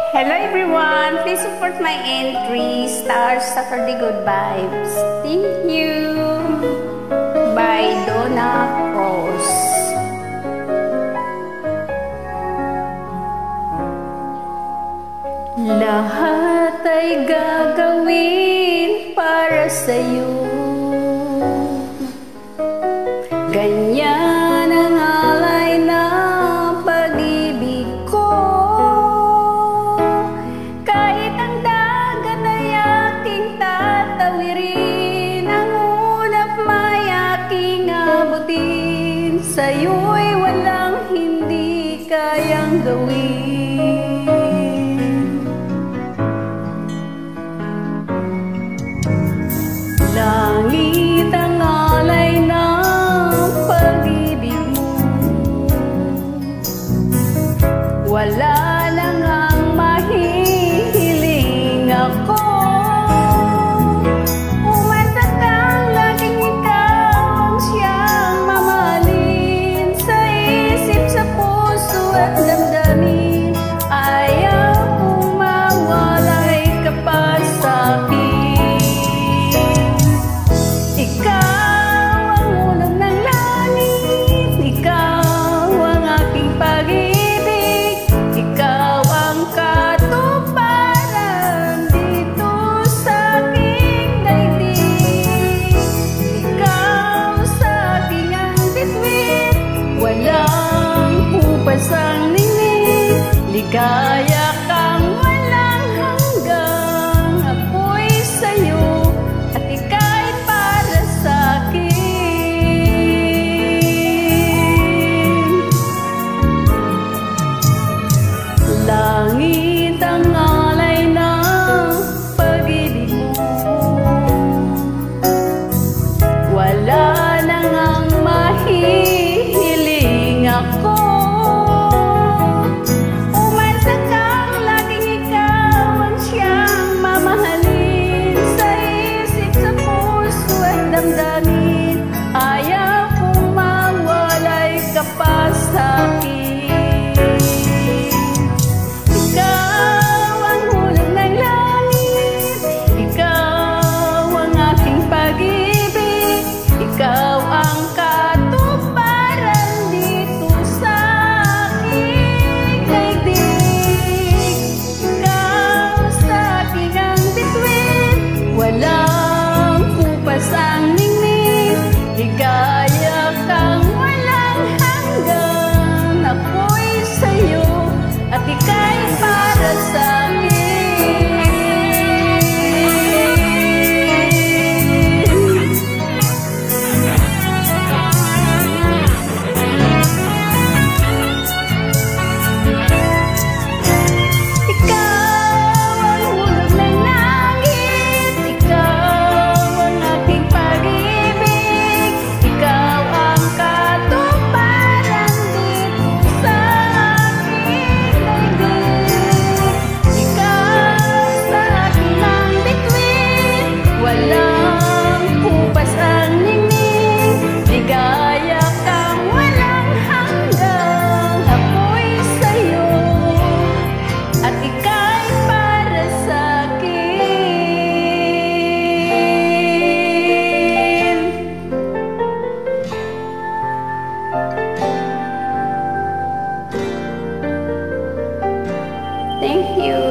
Hello everyone! Please support my entry, Stars Saturday Good Vibes. Thank you! By Donna Cross. Lahat ay gagawin para sa'yo. Ganyan ang alay na pag-ibig ko. Kahit ang dagat ay aking tatawirin, ang ulap may aking abutin. Sa'yo'y walang hindi kayang gawin. Langit ang alay ng pag-ibig mo. Wala na ngang mahihiling ako. Umasa kang laging ikaw ang siyang mamahalin. Sa isip, sa puso at damdamin, ayaw kong mawalay ka pa sa'kin. Ikaw ang ulap ng langit, ikaw ang aking pag-ibig, ikaw ang katuparan dito sa aking daigdig. Ikaw sa aking ang bituin, walang hupas ang ningning, ligaya kang walang hanggang. Ako'y sa'yo at ika'y para sa'kin. Langit ang alay ng pag-ibig mo. Wala na ngang mahihiling ako. Umasa kang laging ikaw ang siyang mamahalin. Sa isip, sa puso at damdamin, ayaw kong mawalay ka pa sa'kin. Ikaw ang ulap ng langit, ikaw ang aking pag-ibig, ikaw ang katuparan dito sa aking daigdig. Ikaw sa aking ang bituin, walang kupas ang ningning, ligaya kang walang hanggan. Ako'y sa'yo at ika'y para sa'kin. Ikaw ang ulap ng langit, ikaw ang aking pag-ibig, ikaw ang katuparan dito sa aking daigdig. Ikaw sa akin ang bituin, walang kupas ang ningning, ligaya kang walang hanggang. Ako'y sa'yo at ika'y para sa'kin. Thank you.